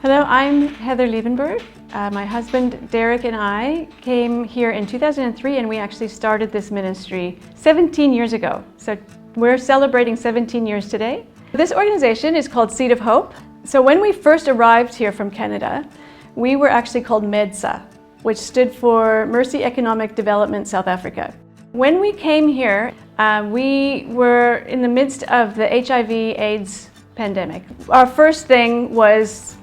Hello, I'm Heather Liebenberg. My husband Derek and I came here in 2003 and we actually started this ministry 17 years ago. So we're celebrating 17 years today. This organization is called Seed of Hope. So when we first arrived here from Canada, we were actually called MEDSA, which stood for Mercy Economic Development South Africa. When we came here, we were in the midst of the HIV/AIDS pandemic. Our first thing was,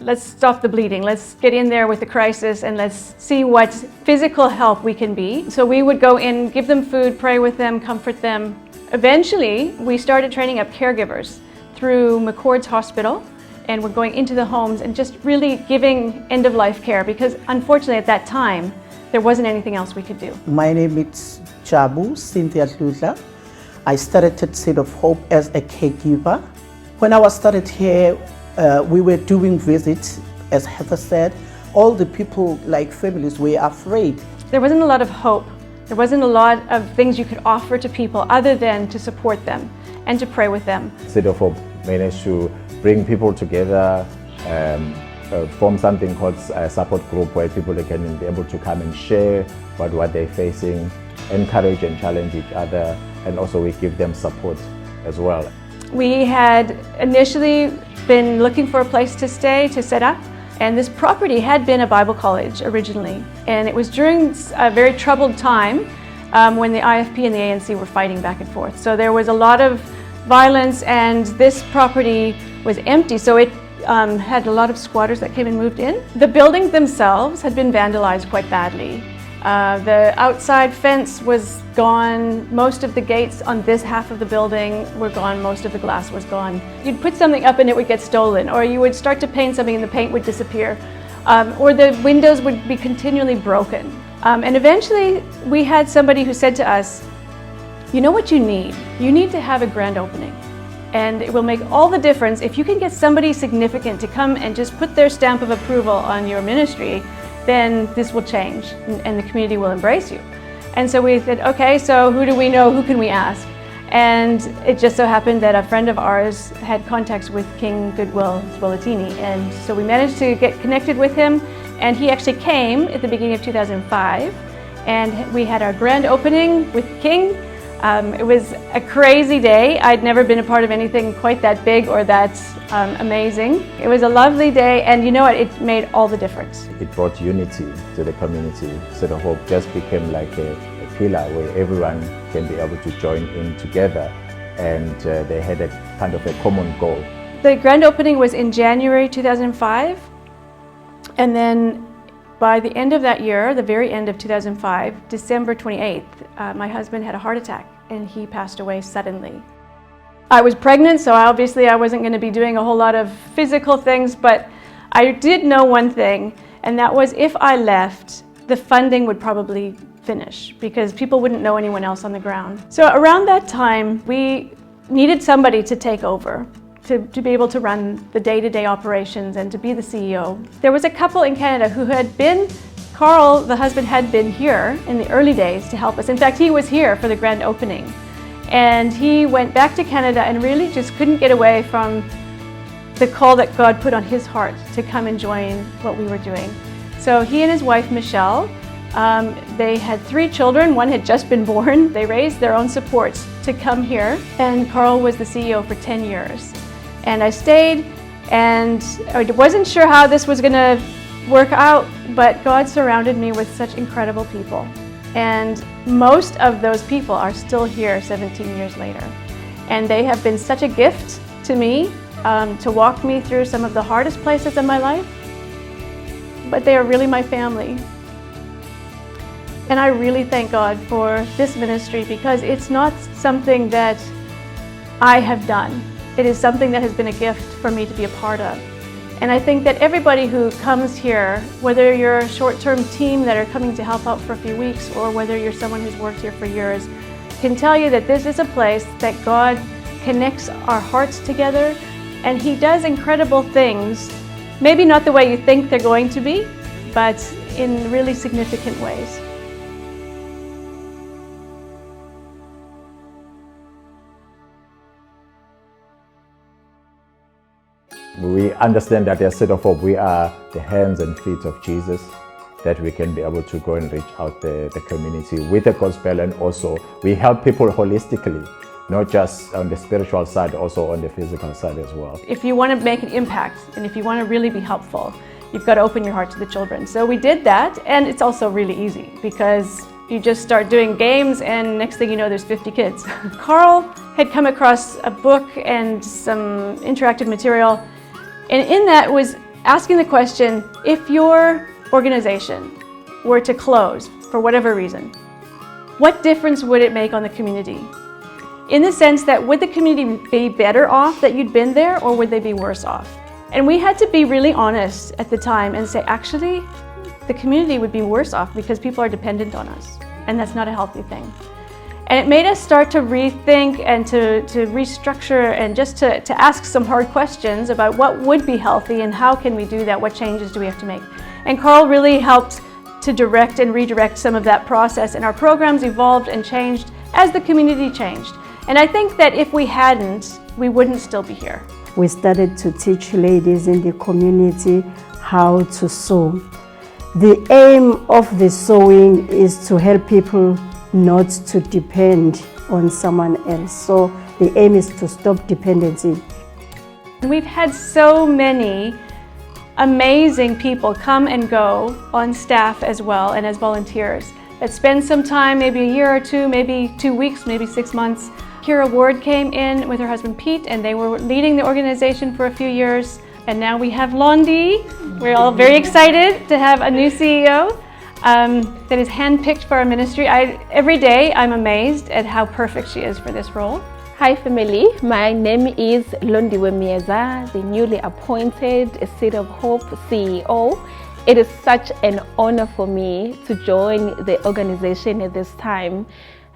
let's stop the bleeding. Let's get in there with the crisis and let's see what physical help we can be. So we would go in, give them food, pray with them, comfort them. Eventually, we started training up caregivers through McCord's Hospital, and we're going into the homes and just really giving end-of-life care because unfortunately at that time, there wasn't anything else we could do. My name is Jabu Cynthia Tludla. I started at Seed of Hope as a caregiver. When I was started here, we were doing visits, as Heather said. All the people, like families, were afraid. There wasn't a lot of hope. There wasn't a lot of things you could offer to people other than to support them and to pray with them. Seed of Hope managed to bring people together, form something called a support group where people can be able to come and share what they're facing, encourage and challenge each other, and also we give them support as well. We had initially been looking for a place to stay, to set up, and this property had been a Bible college originally. And it was during a very troubled time when the IFP and the ANC were fighting back and forth. So there was a lot of violence and this property was empty, so it had a lot of squatters that came and moved in. The buildings themselves had been vandalized quite badly. The outside fence was gone, most of the gates on this half of the building were gone, most of the glass was gone. You'd put something up and it would get stolen, or you would start to paint something and the paint would disappear, or the windows would be continually broken. And eventually we had somebody who said to us, you know what you need? You need to have a grand opening. And it will make all the difference if you can get somebody significant to come and just put their stamp of approval on your ministry, then this will change and the community will embrace you. And so we said, okay, so who do we know? Who can we ask? And it just so happened that a friend of ours had contacts with King Goodwill Zwelithini. And so we managed to get connected with him. And he actually came at the beginning of 2005. And we had our grand opening with King. It was a crazy day. I'd never been a part of anything quite that big or that amazing. It was a lovely day, and you know what? It made all the difference. It brought unity to the community. Seed of Hope just became like a pillar where everyone can be able to join in together, and they had a kind of a common goal. The grand opening was in January 2005, and then by the end of that year, the very end of 2005, December 28th, my husband had a heart attack and he passed away suddenly. I was pregnant, so obviously I wasn't going to be doing a whole lot of physical things, but I did know one thing, and that was if I left, the funding would probably finish because people wouldn't know anyone else on the ground. So around that time, we needed somebody to take over. To be able to run the day-to-day operations and to be the CEO. There was a couple in Canada who had been, Carl, the husband, had been here in the early days to help us. In fact, he was here for the grand opening. And he went back to Canada and really just couldn't get away from the call that God put on his heart to come and join what we were doing. So he and his wife, Michelle, they had 3 children. One had just been born. They raised their own support to come here. And Carl was the CEO for 10 years. And I stayed, and I wasn't sure how this was going to work out, but God surrounded me with such incredible people. And most of those people are still here 17 years later. And they have been such a gift to me to walk me through some of the hardest places in my life, but they are really my family. And I really thank God for this ministry because it's not something that I have done. It is something that has been a gift for me to be a part of. And I think that everybody who comes here, whether you're a short-term team that are coming to help out for a few weeks or whether you're someone who's worked here for years, can tell you that this is a place that God connects our hearts together and He does incredible things, maybe not the way you think they're going to be, but in really significant ways. We understand that as Seed of Hope, we are the hands and feet of Jesus, that we can be able to go and reach out the community with the gospel, and also we help people holistically, not just on the spiritual side, also on the physical side as well. If you want to make an impact and if you want to really be helpful, you've got to open your heart to the children. So we did that, and it's also really easy because you just start doing games and next thing you know there's 50 kids. Carl had come across a book and some interactive material, and in that was asking the question, if your organization were to close for whatever reason, what difference would it make on the community? In the sense that would the community be better off that you'd been there, or would they be worse off? And we had to be really honest at the time and say, actually, the community would be worse off because people are dependent on us, and that's not a healthy thing. And it made us start to rethink and to restructure and just to ask some hard questions about what would be healthy and how can we do that, what changes do we have to make. And Carl really helped to direct and redirect some of that process, and our programs evolved and changed as the community changed. And I think that if we hadn't, we wouldn't still be here. We started to teach ladies in the community how to sew. The aim of the sewing is to help people not to depend on someone else. So the aim is to stop dependency. We've had so many amazing people come and go on staff as well and as volunteers that spend some time, maybe a year or two, maybe 2 weeks, maybe 6 months. Kira Ward came in with her husband Pete, and they were leading the organization for a few years. And now we have Londi. We're all very excited to have a new CEO that is handpicked for our ministry. Every day I'm amazed at how perfect she is for this role. Hi family, my name is Londi Mieza, the newly appointed Seed of Hope CEO. It is such an honor for me to join the organization at this time,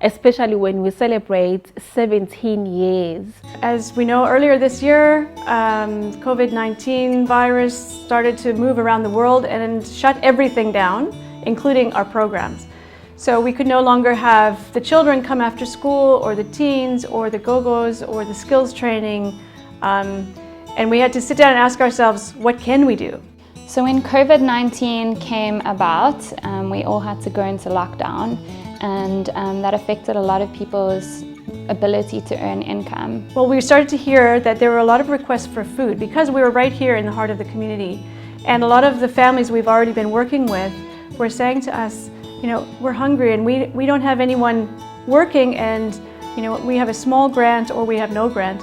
especially when we celebrate 17 years. As we know, earlier this year, COVID-19 virus started to move around the world and shut everything down, including our programs. So we could no longer have the children come after school, or the teens, or the go-go's, or the skills training. And we had to sit down and ask ourselves, what can we do? So when COVID-19 came about, we all had to go into lockdown, and that affected a lot of people's ability to earn income. Well, we started to hear that there were a lot of requests for food because we were right here in the heart of the community. And a lot of the families we've already been working with were saying to us, you know, we're hungry and we don't have anyone working, and you know, we have a small grant or we have no grant.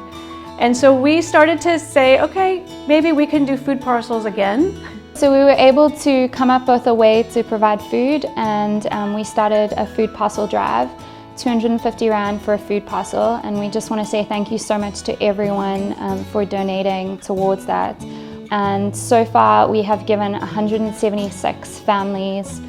And so we started to say, okay, maybe we can do food parcels again. So we were able to come up with a way to provide food, and we started a food parcel drive, 250 Rand for a food parcel, and we just want to say thank you so much to everyone for donating towards that. And so far we have given 176 families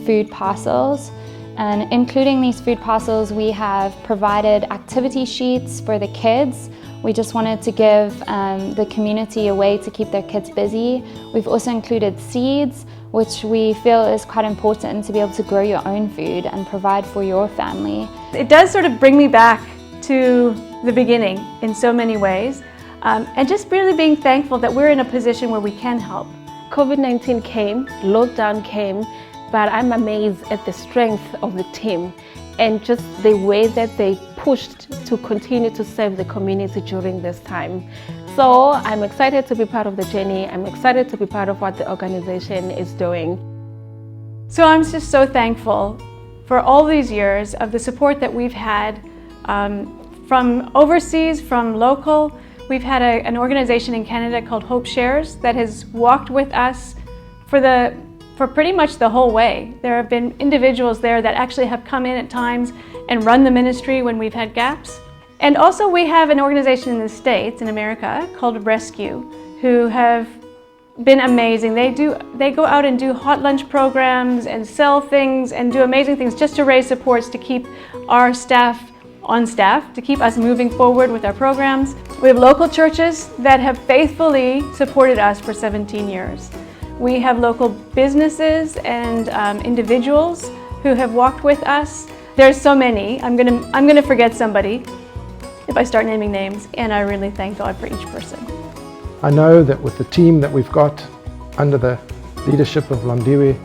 food parcels, and including these food parcels we have provided activity sheets for the kids. We just wanted to give the community a way to keep their kids busy. We've also included seeds, which we feel is quite important to be able to grow your own food and provide for your family. It does sort of bring me back to the beginning in so many ways, and just really being thankful that we're in a position where we can help. COVID-19 came, lockdown came, but I'm amazed at the strength of the team and just the way that they pushed to continue to serve the community during this time. So I'm excited to be part of the journey. I'm excited to be part of what the organization is doing. So I'm just so thankful for all these years of the support that we've had from overseas, from local. We've had an organization in Canada called Hope Shares that has walked with us for pretty much the whole way. There have been individuals there that actually have come in at times and run the ministry when we've had gaps. And also we have an organization in the States, in America, called Rescue, who have been amazing. They go out and do hot lunch programs and sell things and do amazing things just to raise supports to keep our staff on staff, to keep us moving forward with our programs. We have local churches that have faithfully supported us for 17 years. We have local businesses and individuals who have walked with us. There's so many. I'm gonna forget somebody if I start naming names, and I really thank God for each person. I know that with the team that we've got under the leadership of Londiwe,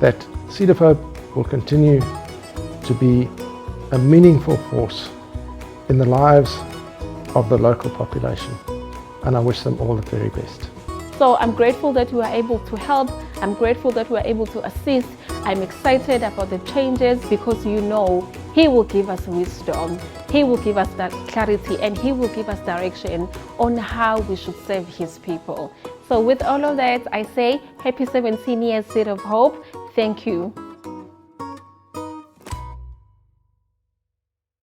that Seed of Hope will continue to be a meaningful force in the lives of the local population, and I wish them all the very best. So I'm grateful that we are able to help. I'm grateful that we are able to assist. I'm excited about the changes because you know He will give us wisdom, He will give us that clarity, and He will give us direction on how we should serve His people. So with all of that, I say happy 17 years Seed of Hope. Thank you.